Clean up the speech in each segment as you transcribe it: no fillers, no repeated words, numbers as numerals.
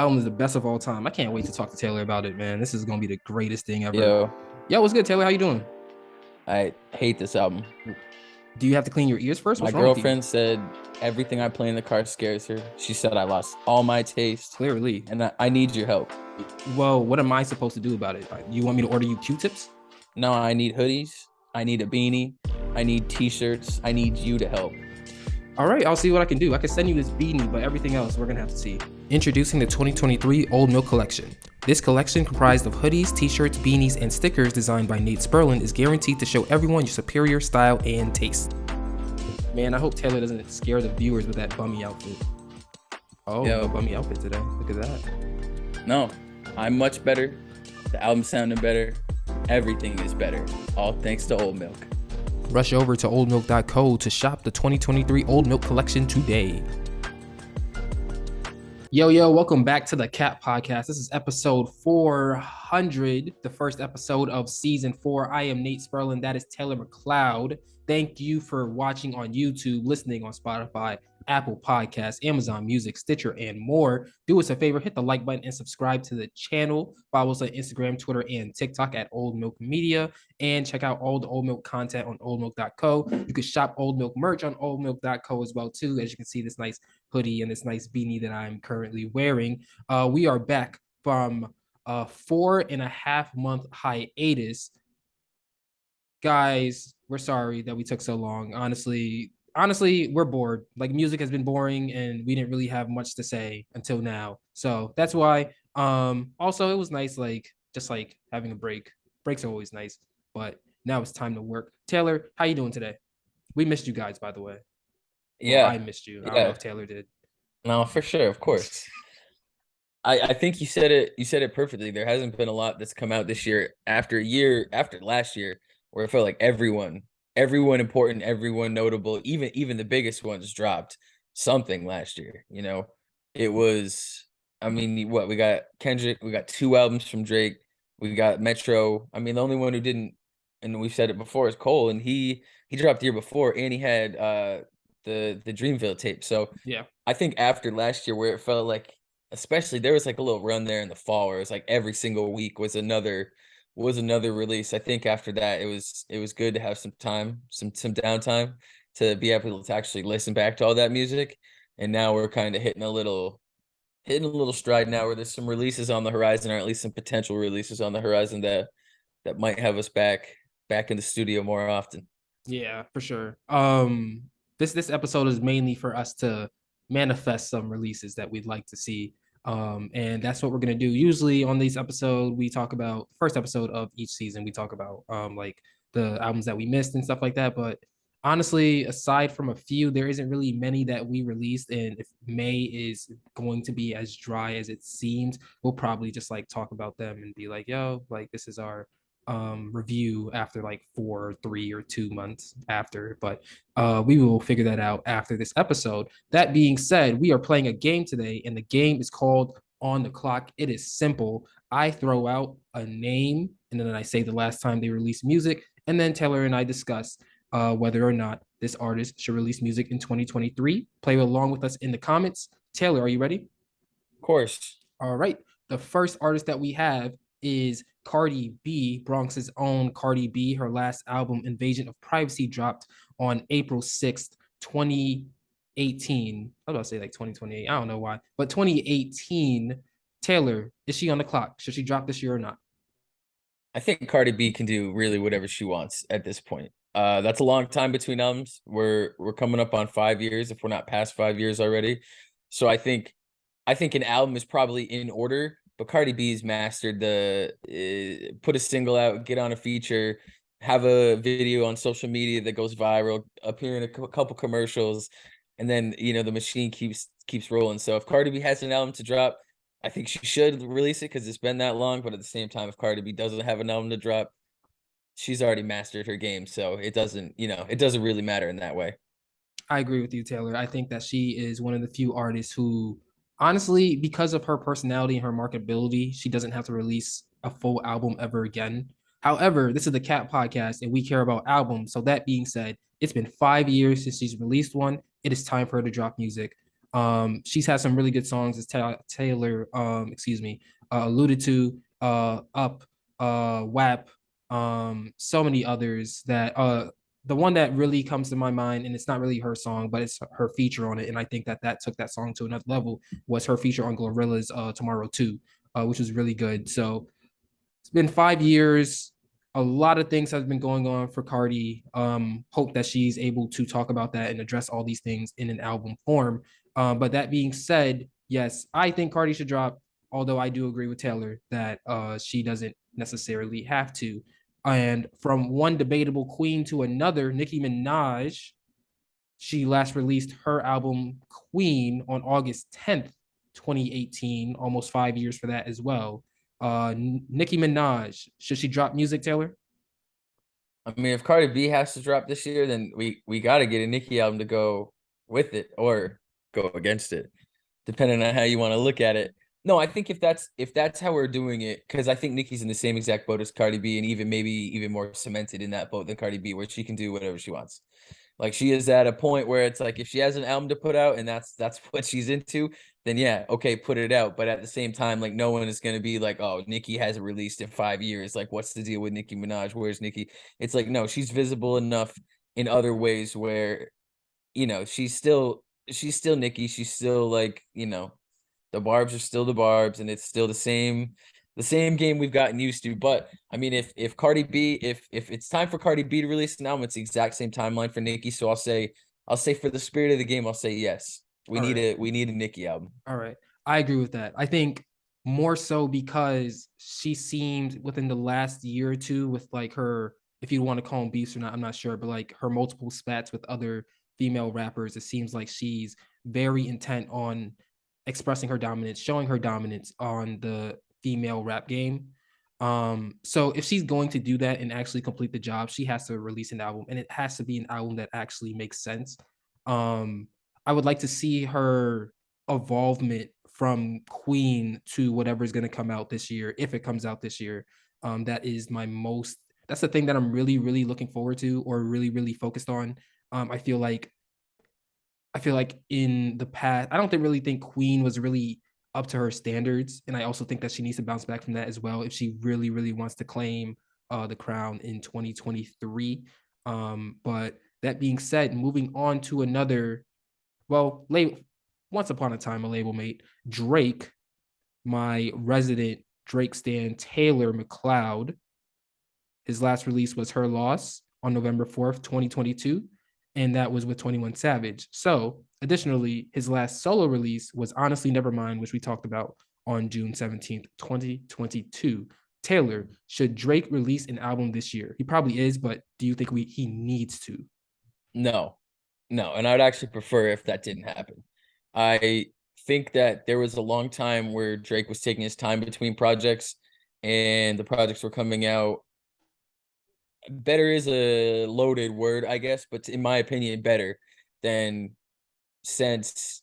album is the best of all time. I can't wait to talk to Taylor about it, man. This is gonna be the greatest thing ever. Yo, Yo, what's good, Taylor? How you doing? I hate this album. Do you have to clean your ears first? My What's wrong with you? girlfriend said everything I play in the car scares her. She said I lost all my taste, Clearly. and I need your help. Well, what am I supposed to do about it? You want me to order you Q-tips? No, I need hoodies. I need a beanie. I need t-shirts. I need you to help. All right, I'll see what I can do. I can send you this beanie, but everything else we're gonna have to see. Introducing the 2023 Old Milk Collection. This collection, comprised of hoodies, t-shirts, beanies, and stickers designed by Nate Sperlin, is guaranteed to show everyone your superior style and taste. Man, I hope Taylor doesn't scare the viewers with that bummy outfit. Oh, Yo. no bummy outfit today. Look at that. No, I'm much better. The album sounded better. Everything is better. All thanks to Old Milk. Rush over to oldmilk.co to shop the 2023 Old Milk Collection today. Yo, welcome back to the Cat Podcast. This is episode 400, the first episode of season 4. I am Nate Sperlin. That is Taylor McLeod. Thank you for watching on YouTube, listening on Spotify, Apple Podcasts, Amazon Music, Stitcher, and more. Do us a favor, hit the like button and subscribe to the channel. Follow us on Instagram, Twitter, and TikTok at Old Milk Media. And check out all the Old Milk content on oldmilk.co. You can shop Old Milk merch on oldmilk.co as well, too. As you can see, this nice hoodie and this nice beanie that I'm currently wearing. We are back from a 4.5-month hiatus. Guys, we're sorry that we took so long. Honestly, we're bored. Like, music has been boring and we didn't really have much to say until now. So that's why. Also, it was nice, just having a break. Breaks are always nice, but now it's time to work. Taylor, how you doing today? We missed you guys, by the way. Well, Yeah, I missed you. I don't know yeah. if Taylor did. No, for sure, of course. I think you said it perfectly. There hasn't been a lot that's come out this year after last year, where it felt like everyone important, everyone notable, even the biggest ones dropped something last year. It was, I mean, what we got Kendrick, we got 2 albums from Drake, we got Metro. I mean, the only one who didn't, and we've said it before, is Cole, and he dropped the year before, and he had the Dreamville tape. So Yeah. I think after last year, where it felt like, especially, there was like a little run there in the fall where it was like every single week was another release. I think after that it was good to have some time, some downtime, to be able to actually listen back to all that music. And now we're kind of hitting a little stride now, where there's some releases on the horizon, or at least some potential releases on the horizon that might have us back in the studio more often. Yeah, for sure. This episode is mainly for us to manifest some releases that we'd like to see. And that's what we're gonna do. Usually on these episodes, we talk about first episode of each season. We talk about like the albums that we missed and stuff like that. But honestly, aside from a few, there isn't really many that we released. And if May is going to be as dry as it seems, we'll probably just like talk about them and be like, yo, like this is our review after like 4 or 3 or 2 months after, but we will figure that out after this episode. That being said, we are playing a game today, and the game is called On the Clock. It is simple. I throw out a name, and then I say the last time they released music, and then Taylor and I discuss whether or not this artist should release music in 2023. Play along with us in the comments. Taylor, are you ready? Of course. All right. The first artist that we have is Cardi B, Bronx's own Cardi B. Her last album, Invasion of Privacy, dropped on April 6th, 2018. I was about to say like 2028. I don't know why, but 2018. Taylor, is she on the clock? Should she drop this year or not? I think Cardi B can do really whatever she wants at this point. That's a long time between albums. We're coming up on 5 years, if we're not past 5 years already. So I think an album is probably in order, but Cardi B's mastered the put a single out, get on a feature, have a video on social media that goes viral, appear in a couple commercials, and then the machine keeps rolling. So if Cardi B has an album to drop, I think she should release it because it's been that long. But at the same time, if Cardi B doesn't have an album to drop, she's already mastered her game. So it doesn't really matter in that way. I agree with you, Taylor. I think that she is one of the few artists who, honestly, because of her personality and her marketability, she doesn't have to release a full album ever again. However, this is the Cat Podcast and we care about albums. So that being said, it's been 5 years since she's released one. It is time for her to drop music. She's had some really good songs, as Taylor, excuse me, alluded to, Up, WAP, so many others that the one that really comes to my mind, and it's not really her song, but it's her feature on it, and I think that that took that song to another level, was her feature on Glorilla's Tomorrow 2, which was really good. So it's been 5 years. A lot of things have been going on for Cardi. Hope that she's able to talk about that and address all these things in an album form. But that being said, yes, I think Cardi should drop. Although I do agree with Taylor that she doesn't necessarily have to. And from one debatable queen to another, Nicki Minaj, she last released her album Queen on August 10th, 2018, almost 5 years for that as well. Nicki Minaj, should she drop music, Taylor? I mean, if Cardi B has to drop this year, then we got to get a Nicki album to go with it or go against it, depending on how you want to look at it. No, I think if that's how we're doing it, because I think Nicki's in the same exact boat as Cardi B, and even maybe even more cemented in that boat than Cardi B, where she can do whatever she wants. Like she is at a point where it's like if she has an album to put out and that's what she's into, then yeah, okay, put it out. But at the same time, like no one is gonna be like, oh, Nicki hasn't released in 5 years. Like, what's the deal with Nicki Minaj? Where's Nicki? It's like, no, she's visible enough in other ways where, she's still Nicki. She's still like, the barbs are still the barbs, and it's still the same game we've gotten used to. But I mean, if Cardi B, if it's time for Cardi B to release an album, it's the exact same timeline for Nicki. So I'll say for the spirit of the game, I'll say yes. We All need right. a Nicki album. All right. I agree with that. I think more so because she seemed within the last year or two with like her, if you want to call them beefs or not, I'm not sure, but like her multiple spats with other female rappers, it seems like she's very intent on expressing her dominance, showing her dominance on the female rap game. So if she's going to do that and actually complete the job, she has to release an album, and it has to be an album that actually makes sense. Um, I would like to see her evolvement from Queen to whatever is going to come out this year, if it comes out this year. That is my most. That's the thing that I'm really, really looking forward to, or really, really focused on. I feel like in the past, I don't really think Queen was really up to her standards, and I also think that she needs to bounce back from that as well if she really, really wants to claim the crown in 2023. But that being said, moving on to another, well, once upon a time a label mate, Drake, my resident Drake stan Taylor McLeod. His last release was Her Loss on November 4th, 2022, and that was with 21 Savage. So, additionally, his last solo release was Honestly Nevermind, which we talked about on June 17th, 2022. Taylor, should Drake release an album this year? He probably is, but do you think he needs to? No, no, and I'd actually prefer if that didn't happen. I think that there was a long time where Drake was taking his time between projects, and the projects were coming out. Better is a loaded word, I guess, but in my opinion, better than since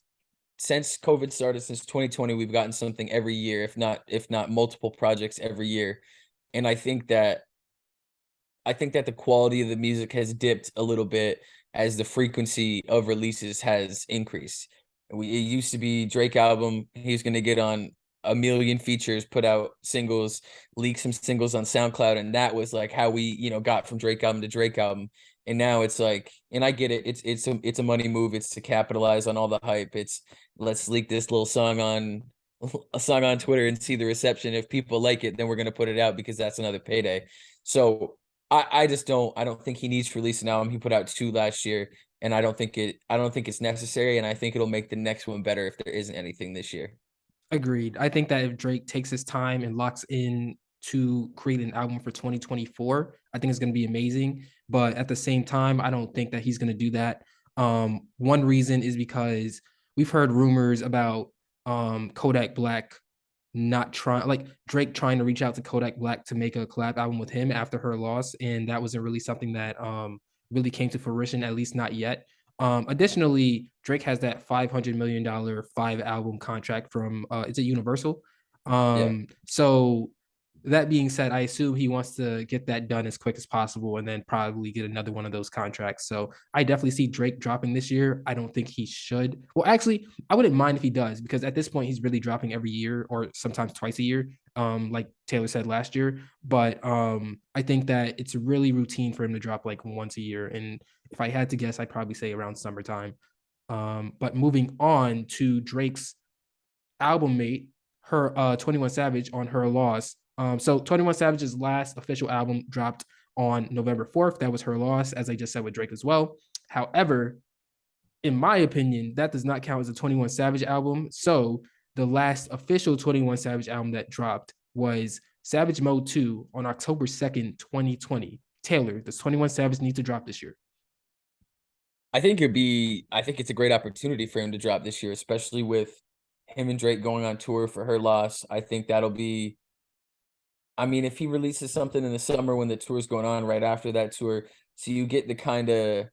since COVID started, since 2020, we've gotten something every year, if not multiple projects every year. And I think that the quality of the music has dipped a little bit as the frequency of releases has increased. It used to be Drake album, he's gonna get on a million features, put out singles, leak some singles on SoundCloud, and that was like how we, got from Drake album to Drake album. And now it's like, and I get it, it's a money move, it's to capitalize on all the hype. It's let's leak this little song on a song on Twitter and see the reception. If people like it, then we're gonna put it out because that's another payday. So I don't think he needs to release an album. He put out two last year, and I don't think it's necessary, and I think it'll make the next one better if there isn't anything this year. Agreed. I think that if Drake takes his time and locks in to create an album for 2024, I think it's going to be amazing. But at the same time, I don't think that he's going to do that. One reason is because we've heard rumors about Kodak Black not trying, like Drake trying to reach out to Kodak Black to make a collab album with him after her loss, and that wasn't really something that really came to fruition, at least not yet. Additionally, Drake has that $500 million 5 album contract from it's a Universal. Yeah. So that being said, I assume he wants to get that done as quick as possible and then probably get another one of those contracts. So I definitely see Drake dropping this year. I don't think he should. Well, actually, I wouldn't mind if he does because at this point he's really dropping every year or sometimes twice a year, like Taylor said last year. But I think that it's really routine for him to drop like once a year. And if I had to guess, I'd probably say around summertime. But moving on to Drake's album mate, her 21 Savage on Her Loss. So 21 Savage's last official album dropped on November 4th. That was Her Loss, as I just said with Drake as well. However, in my opinion, that does not count as a 21 Savage album. So the last official 21 Savage album that dropped was Savage Mode 2 on October 2nd, 2020. Taylor, does 21 Savage need to drop this year? I think it's a great opportunity for him to drop this year, especially with him and Drake going on tour for Her Loss. I think that'll be, I mean, if he releases something in the summer when the tour's going on right after that tour, so you get the kind of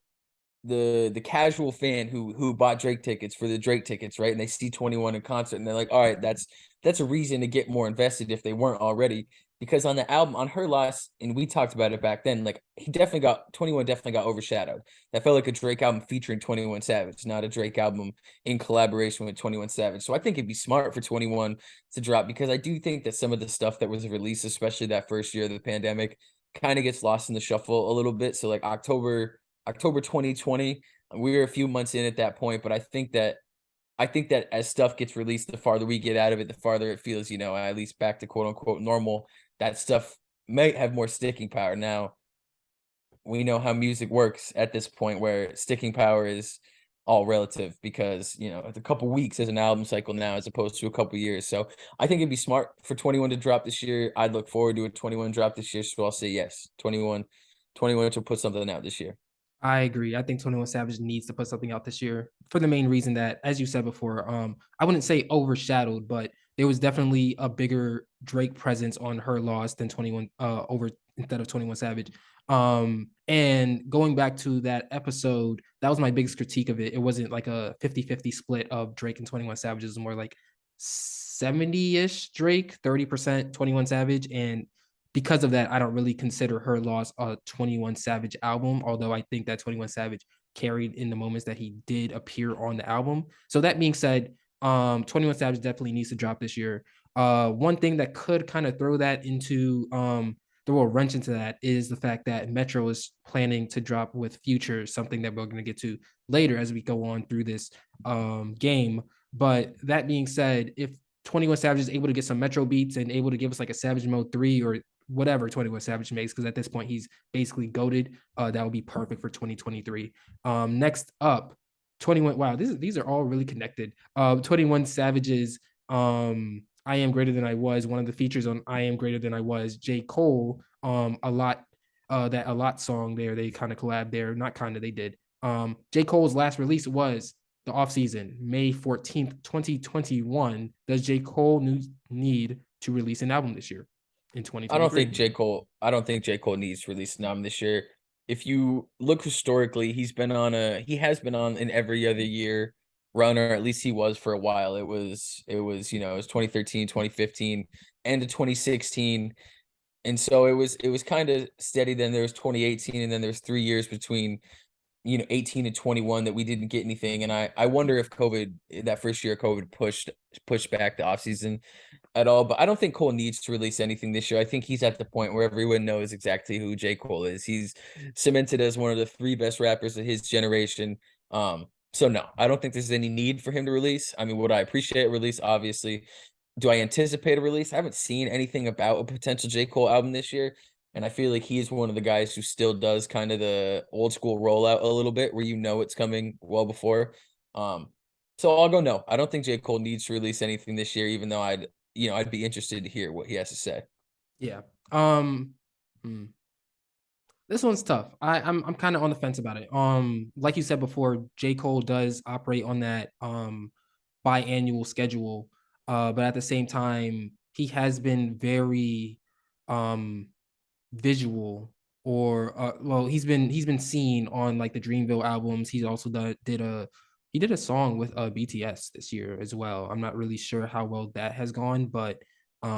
the casual fan who bought Drake tickets for the Drake tickets, right? And they see 21 in concert and they're like, all right, that's a reason to get more invested if they weren't already. Because on the album, on Her Loss, and we talked about it back then, like he definitely got 21 definitely got overshadowed. That felt like a Drake album featuring 21 Savage, not a Drake album in collaboration with 21 Savage. So I think it'd be smart for 21 to drop because I do think that some of the stuff that was released, especially that first year of the pandemic, kind of gets lost in the shuffle a little bit. So like October 2020. We were a few months in at that point, but I think that as stuff gets released, the farther we get out of it, the farther it feels, at least back to quote unquote normal. That stuff might have more sticking power. Now, we know how music works at this point where sticking power is all relative because, it's a couple weeks as an album cycle now as opposed to a couple years. So I think it'd be smart for 21 to drop this year. I'd look forward to a 21 drop this year. So I'll say yes. 21 to put something out this year. I agree. I think 21 Savage needs to put something out this year for the main reason that, as you said before, I wouldn't say overshadowed, but there was definitely a bigger Drake presence on Her Loss than 21 over instead of 21 Savage. And going back to that episode, that was my biggest critique of it. It wasn't like a 50-50 split of Drake and 21 Savage. It was more like 70-ish Drake, 30% 21 Savage. And because of that, I don't really consider Her Loss a 21 Savage album, although I think that 21 Savage carried in the moments that he did appear on the album. So that being said, 21 Savage definitely needs to drop this year. One thing that could kind of throw that into throw a wrench into that is the fact that Metro is planning to drop with Future, something that we're going to get to later as we go on through this game. But that being said, if 21 Savage is able to get some Metro beats and able to give us like a Savage Mode 3 or whatever 21 Savage makes, because at this point he's basically goaded. That would be perfect for 2023. Next up, 21. Wow, these are all really connected. 21 Savage's I Am Greater Than I Was. One of the features on I Am Greater Than I Was, J. Cole, a lot, that a lot song there. They kind of collab there. Not kind of, they did. J. Cole's last release was the off season, May 14th, 2021. Does J. Cole need to release an album this year? In 2023. I don't think J. Cole needs to release an album this year. If you look historically, he has been on an every other year run, or at least he was for a while. It was 2013, 2015, and to 2016. And so it was kind of steady. Then there was 2018, and then there's 3 years between 18 and 21 that we didn't get anything. And I wonder if that first year of COVID pushed back the offseason at all. But I don't think Cole needs to release anything this year. I think he's at the point where everyone knows exactly who J. Cole is. He's cemented as one of the three best rappers of his generation. So no, I don't think there's any need for him to release. I mean, would I appreciate a release? Obviously. Do I anticipate a release? I haven't seen anything about a potential J. Cole album this year. And I feel like he's one of the guys who still does kind of the old school rollout a little bit where it's coming well before. So I'll go no. I don't think J. Cole needs to release anything this year, even though I'd be interested to hear what he has to say. Yeah. Hmm. This one's tough. I'm kind of on the fence about it. Like you said before, J. Cole does operate on that biannual schedule. But at the same time, he has been very visual, or well, he's been seen on like the Dreamville albums. He's also did a song with BTS this year as well. I'm not really sure how well that has gone, but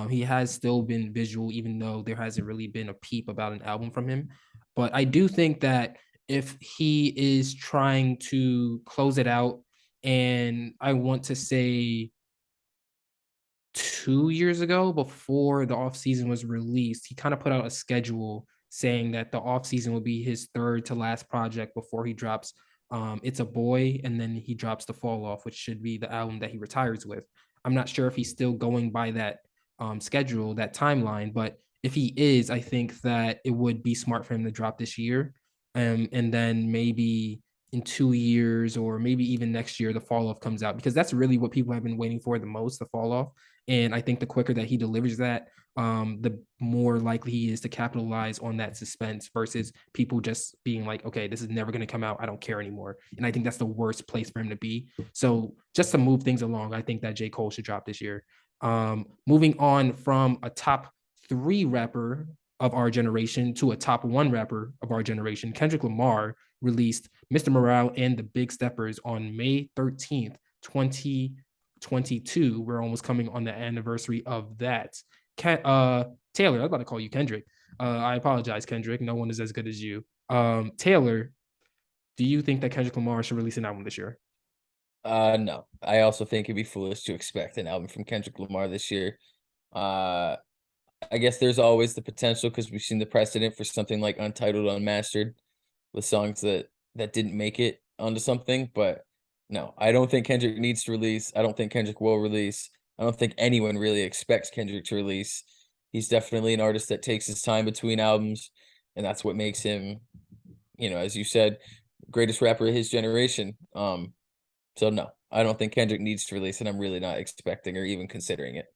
He has still been visual, even though there hasn't really been a peep about an album from him. But I do think that if he is trying to close it out, and I want to say 2 years ago, before the offseason was released, he kind of put out a schedule saying that the offseason will be his third to last project before he drops It's a Boy, and then he drops The Fall Off, which should be the album that he retires with. I'm not sure if he's still going by that schedule, that timeline, but if he is, I think that it would be smart for him to drop this year. And then maybe in 2 years or maybe even next year, the fall off comes out, because that's really what people have been waiting for the most, the fall off. And I think the quicker that he delivers that, the more likely he is to capitalize on that suspense versus people just being like, okay, this is never going to come out. I don't care anymore. And I think that's the worst place for him to be. So just to move things along, I think that J. Cole should drop this year. Moving on from a top three rapper of our generation to a top one rapper of our generation, Kendrick Lamar released Mr. Morale and the Big Steppers on May 13th, 2022. We're almost coming on the anniversary of that. Taylor, I was about to call you Kendrick. I apologize, Kendrick. No one is as good as you. Taylor, do you think that Kendrick Lamar should release an album this year? No. I also think it'd be foolish to expect an album from Kendrick Lamar this year. Uh, I guess there's always the potential because we've seen the precedent for something like Untitled Unmastered with songs that didn't make it onto something. But no, I don't think Kendrick needs to release. I don't think Kendrick will release. I don't think anyone really expects Kendrick to release. He's definitely an artist that takes his time between albums, and that's what makes him, as you said, greatest rapper of his generation. So no, I don't think Kendrick needs to release, and I'm really not expecting or even considering it.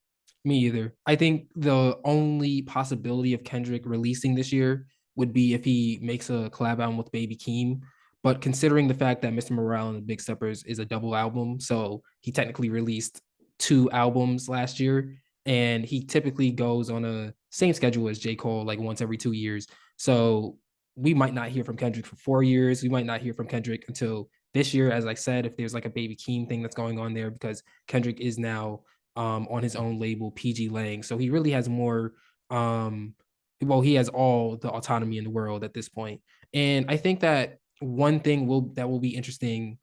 Me either. I think the only possibility of Kendrick releasing this year would be if he makes a collab album with Baby Keem. But considering the fact that Mr. Morale and the Big Steppers is a double album, so he technically released two albums last year, and he typically goes on a same schedule as J. Cole, like once every 2 years. So we might not hear from Kendrick for 4 years. We might not hear from Kendrick until this year, as I said, if there's like a Baby Keem thing that's going on there, because Kendrick is now on his own label, PG Lang. So he really has more. Well, he has all the autonomy in the world at this point. And I think that one thing that will be interesting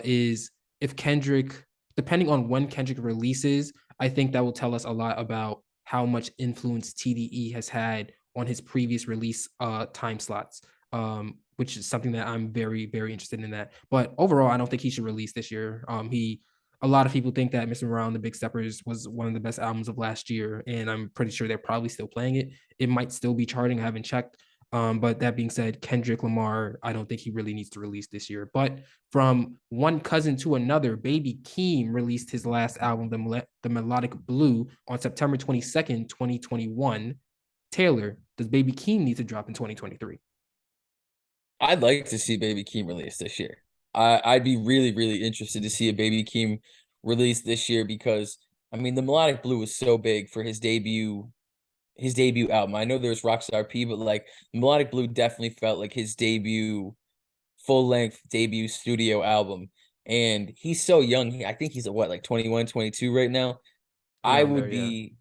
is if Kendrick, depending on when Kendrick releases, I think that will tell us a lot about how much influence TDE has had on his previous release time slots. Which is something that I'm very, very interested in that. But overall, I don't think he should release this year. A lot of people think that Mr. Morale and the Big Steppers was one of the best albums of last year, and I'm pretty sure they're probably still playing it. It might still be charting. I haven't checked. But that being said, Kendrick Lamar, I don't think he really needs to release this year. But from one cousin to another, Baby Keem released his last album, The Melodic Blue, on September 22nd, 2021. Taylor, does Baby Keem need to drop in 2023? I'd like to see Baby Keem release this year. I'd be really, really interested to see a Baby Keem release this year because I mean the Melodic Blue was so big for his debut album. I know there's Rockstar P, but like Melodic Blue definitely felt like his debut full length debut studio album. And he's so young. I think he's at what, like 21, 22 right now. I Around would there, yeah. be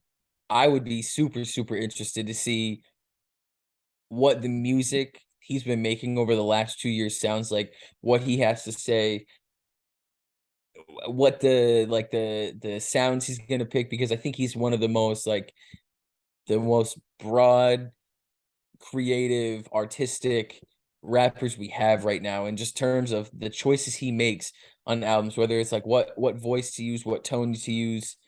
I would be super, super interested to see what the music he's been making over the last 2 years sounds like, what he has to say, what the sounds he's gonna pick, because I think he's one of the most broad, creative, artistic rappers we have right now, in just terms of the choices he makes on albums, whether it's like what voice to use, what tone to use,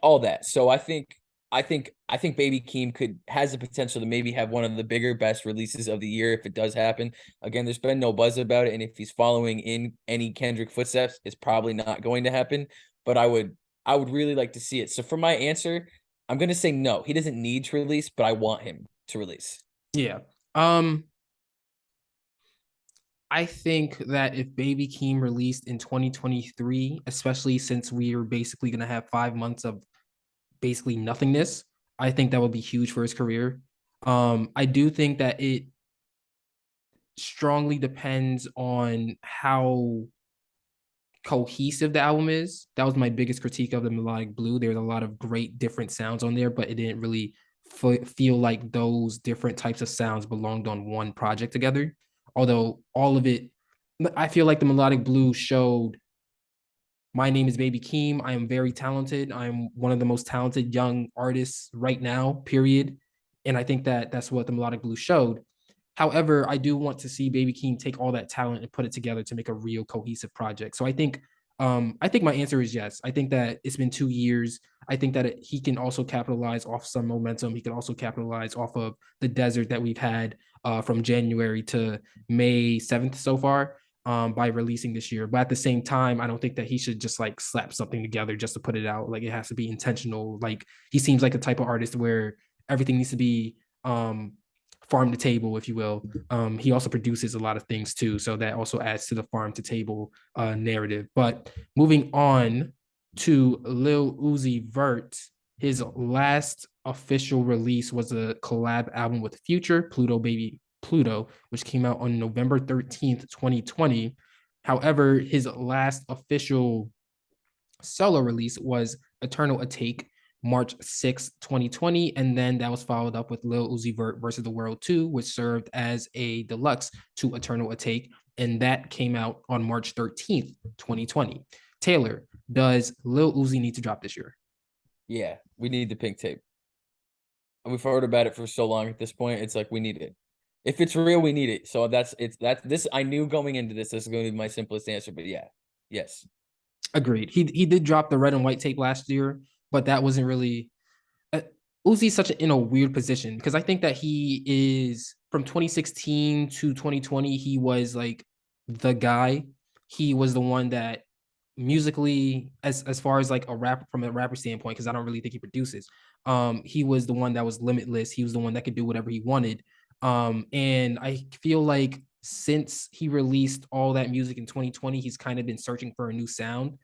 all that. So I think Baby Keem has the potential to maybe have one of the bigger, best releases of the year if it does happen. Again, there's been no buzz about it, and if he's following in any Kendrick footsteps, it's probably not going to happen. But I would really like to see it. So for my answer, I'm gonna say no. He doesn't need to release, but I want him to release. Yeah. I think that if Baby Keem released in 2023, especially since we are basically going to have 5 months of basically nothingness, I think that would be huge for his career. I do think that it strongly depends on how cohesive the album is. That was my biggest critique of the Melodic Blue. There's a lot of great different sounds on there, but it didn't really feel like those different types of sounds belonged on one project together. Although all of it, I feel like the Melodic Blue showed my name is Baby Keem. I am very talented. I'm one of the most talented young artists right now, period. And I think that that's what the Melodic Blue showed. However, I do want to see Baby Keem take all that talent and put it together to make a real cohesive project. So I think my answer is yes. I think that it's been 2 years. I think that he can also capitalize off some momentum. He can also capitalize off of the desert that we've had from January to May 7th so far by releasing this year. But at the same time, I don't think that he should just like slap something together just to put it out. Like it has to be intentional. Like he seems like the type of artist where everything needs to be farm to table, if you will. He also produces a lot of things too, so that also adds to the farm to table narrative. But moving on to Lil Uzi Vert, his last official release was a collab album with Future, Pluto Baby Pluto, which came out on November 13th, 2020. However, his last official solo release was Eternal Atake, March 6th, 2020. And then that was followed up with Lil Uzi Vert versus the World 2, which served as a deluxe to Eternal Atake. And that came out on March 13th, 2020. Taylor, does Lil Uzi need to drop this year? Yeah, we need the pink tape. We've heard about it for so long at this point. It's like we need it. If it's real, we need it. So that's this. I knew going into this is going to be my simplest answer, but yeah, yes. Agreed. He did drop the red and white tape last year, but that wasn't really Uzi's such in a weird position because I think that he is from 2016 to 2020, he was like the guy. He was the one that musically, as far as like a rap from a rapper standpoint, because I don't really think he produces. He was the one that was limitless. He was the one that could do whatever he wanted. And I feel like since he released all that music in 2020, he's kind of been searching for a new sound.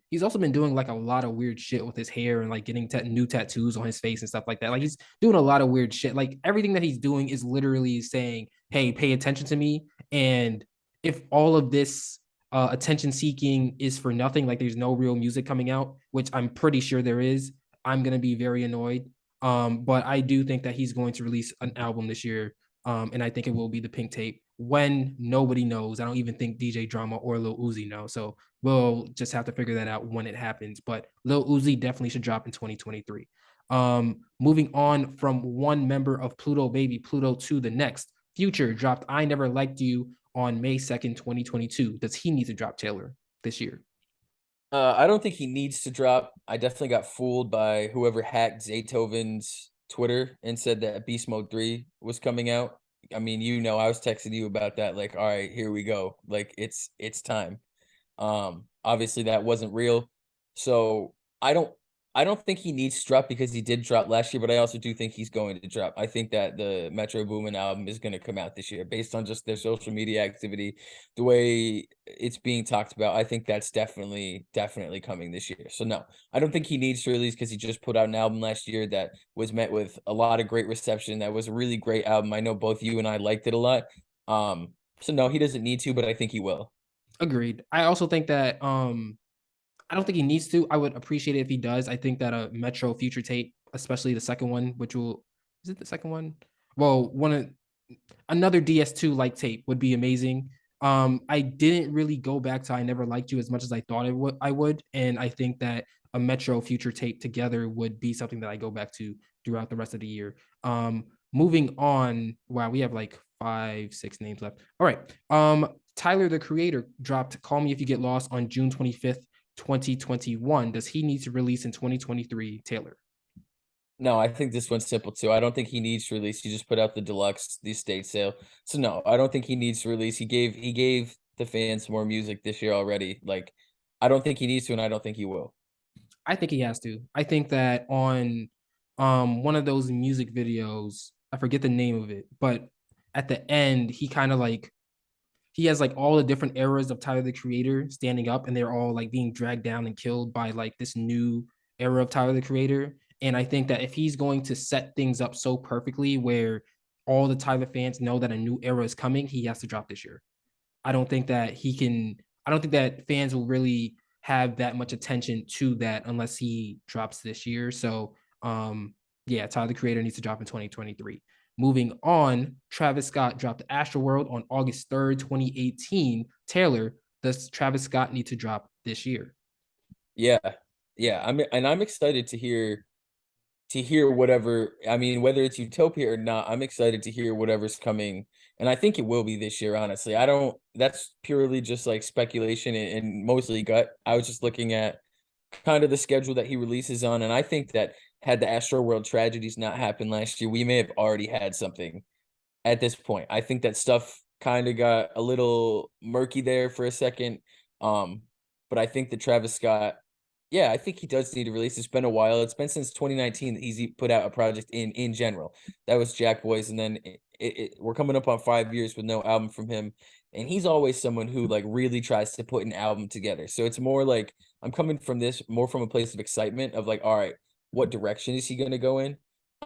He's also been doing like a lot of weird shit with his hair and like getting new tattoos on his face and stuff like that. Like he's doing a lot of weird shit. Like everything that he's doing is literally saying, "Hey, pay attention to me." And if all of this attention seeking is for nothing, like there's no real music coming out, which I'm pretty sure there is, I'm gonna be very annoyed. But I do think that he's going to release an album this year, and I think it will be the Pink Tape. When nobody knows, I don't even think DJ Drama or Lil Uzi know. So we'll just have to figure that out when it happens. But Lil Uzi definitely should drop in 2023. Moving on from one member of Pluto Baby Pluto to the next, Future dropped I Never Liked You on May 2nd, 2022. Does he need to drop Taylor this year? I don't think he needs to drop. I definitely got fooled by whoever hacked Zaytoven's Twitter and said that Beast Mode 3 was coming out. I mean, I was texting you about that, like, all right, here we go. Like it's time. Obviously that wasn't real. So I don't think he needs to drop because he did drop last year, but I also do think he's going to drop. I think that the Metro Boomin album is going to come out this year based on just their social media activity, the way it's being talked about. I think that's definitely coming this year. So no, I don't think he needs to release because he just put out an album last year that was met with a lot of great reception. That was a really great album. I know both you and I liked it a lot. So no, he doesn't need to, but I think he will. Agreed. I also think that I don't think he needs to. I would appreciate it if he does. I think that a Metro Future tape, especially the second one, which will is it the second one? Well, one of another DS2 like tape would be amazing. I didn't really go back to I Never Liked You as much as I thought I would, and I think that a Metro Future tape together would be something that I go back to throughout the rest of the year. Moving on. Wow, we have like 5, 6 names left. All right. Tyler the Creator dropped Call Me If You Get Lost on June 25th, 2021. Does he need to release in 2023, Taylor? No, I think this one's simple too. I don't think he needs to release. He just put out the deluxe, the estate sale. So no, I don't think he needs to release. He gave the fans more music this year already. Like, I don't think he needs to, and I don't think he will. I think he has to. I think that on one of those music videos, I forget the name of it, but at the end, he kind of like he has like all the different eras of Tyler the Creator standing up, and they're all like being dragged down and killed by like this new era of Tyler the Creator. And I think that if he's going to set things up so perfectly where all the Tyler fans know that a new era is coming, he has to drop this year. I don't think that he can. I don't think that fans will really have that much attention to that unless he drops this year. So yeah, Tyler the Creator needs to drop in 2023. Moving on, Travis Scott dropped Astroworld on August 3rd, 2018. Taylor, does Travis Scott need to drop this year? Yeah, yeah. I'm excited to hear whatever. I mean, whether it's Utopia or not, I'm excited to hear whatever's coming, and I think it will be this year. Honestly, I don't. That's purely just like speculation and mostly gut. I was just looking at kind of the schedule that he releases on, and I think that had the Astro World tragedies not happened last year, we may have already had something at this point. I think that stuff kind of got a little murky there for a second. Um, but I think that Travis Scott, yeah, I think he does need to release. It's been a while. It's been since 2019 that he's put out a project in general. That was Jack Boys, and then we're coming up on 5 years with no album from him. And he's always someone who like really tries to put an album together. So it's more like I'm coming from this more from a place of excitement of like, all right, what direction is he going to go in?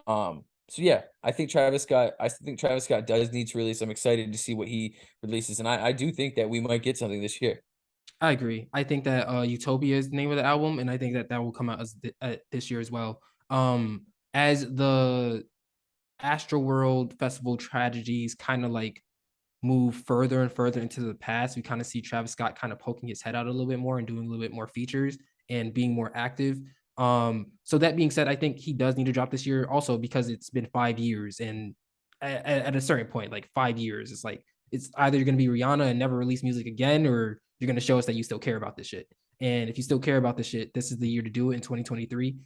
So yeah, I think Travis Scott does need to release. I'm excited to see what he releases, and I do think that we might get something this year. I agree. I think that Utopia is the name of the album, and I think that that will come out this year as well. As the Astroworld Festival tragedies kind of like move further and further into the past, we kind of see Travis Scott kind of poking his head out a little bit more and doing a little bit more features and being more active. So that being said, I think he does need to drop this year also because it's been 5 years, and at a certain point, like 5 years, it's like it's either you're gonna be Rihanna and never release music again, or you're gonna show us that you still care about this shit. And if you still care about this shit, this is the year to do it in 2023.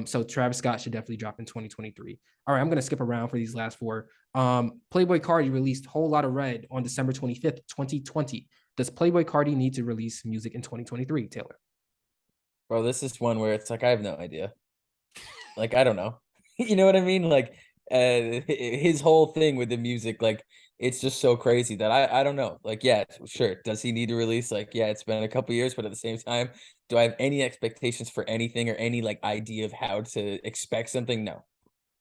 So Travis Scott should definitely drop in 2023. All right, I'm gonna skip around for these last four. Playboi Carti released Whole Lotta Red on December 25th, 2020. Does Playboi Carti need to release music in 2023, Taylor? Bro, this is one where it's like I have no idea. Like I don't know. You know what I mean? Like his whole thing with the music, like it's just so crazy that I don't know. Like, yeah, sure. Does he need to release? Like, yeah, it's been a couple years, but at the same time, do I have any expectations for anything or any like idea of how to expect something? No.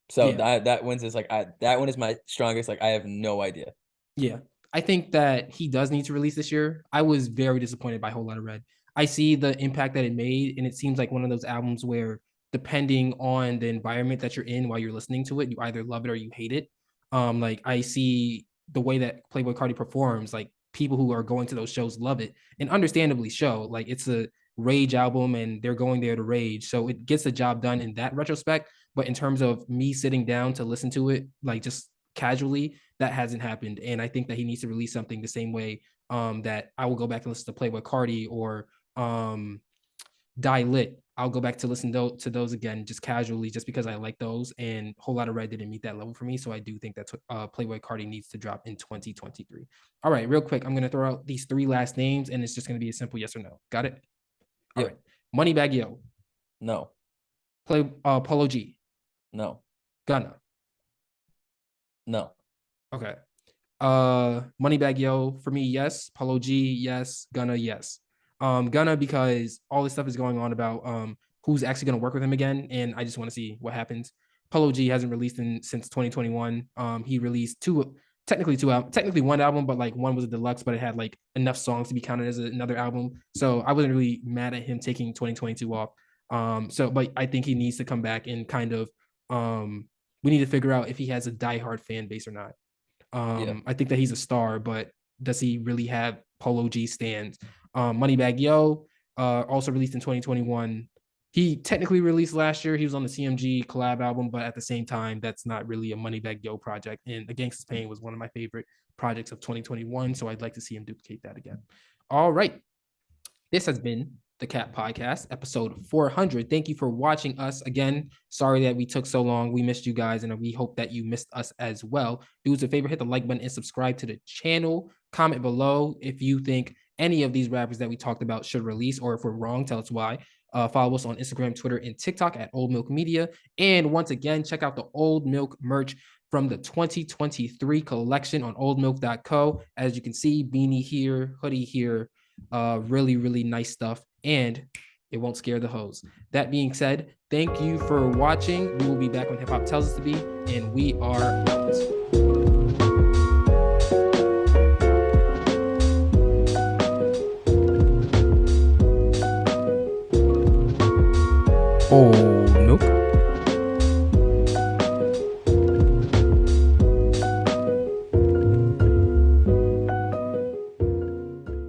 So Yeah. that one's is like that one is my strongest. Like I have no idea. Yeah. I think that he does need to release this year. I was very disappointed by Whole Lotta Red. I see the impact that it made, and it seems like one of those albums where, depending on the environment that you're in while you're listening to it, you either love it or you hate it. Like I see the way that Playboi Carti performs, like people who are going to those shows love it, and understandably so. Like it's a rage album, and they're going there to rage, so it gets the job done in that retrospect. But in terms of me sitting down to listen to it, like just casually, that hasn't happened. And I think that he needs to release something the same way that I will go back and listen to Playboi Carti or Die Lit. I'll go back to listen to those again just casually, just because I like those. And Whole Lotta Red didn't meet that level for me. So I do think that Playboi Carti needs to drop in 2023. All right, real quick, I'm going to throw out these three last names, and it's just going to be a simple yes or no. Got it? All Yeah. right. Moneybagg Yo. No. Polo G. No. Gunna. No. Okay. Moneybagg Yo for me, yes. Polo G, yes. Gunna, yes. Gunna, because all this stuff is going on about who's actually going to work with him again, and I just want to see what happens. Polo G hasn't released since 2021. He released technically one album, but like one was a deluxe, but it had like enough songs to be counted as another album. So I wasn't really mad at him taking 2022 off. But I think he needs to come back and kind of we need to figure out if he has a diehard fan base or not. Yeah. I think that he's a star, but does he really have Polo G stands? Moneybagg Yo, also released in 2021. He technically released last year. He was on the CMG collab album, but at the same time, that's not really a Moneybagg Yo project. And A Gangsta's Pain was one of my favorite projects of 2021, so I'd like to see him duplicate that again. All right. This has been the Cat Podcast, episode 400. Thank you for watching us again. Sorry that we took so long. We missed you guys, and we hope that you missed us as well. Do us a favor, hit the like button and subscribe to the channel. Comment below if you think any of these rappers that we talked about should release, or if we're wrong, tell us why. Follow us on Instagram, Twitter, and TikTok at OldMilk Media. And once again, check out the Old Milk merch from the 2023 collection on oldmilk.co. As you can see, beanie here, hoodie here, really, really nice stuff, and it won't scare the hoes. That being said, thank you for watching. We will be back when hip hop tells us to be, and we are out. OldMilk.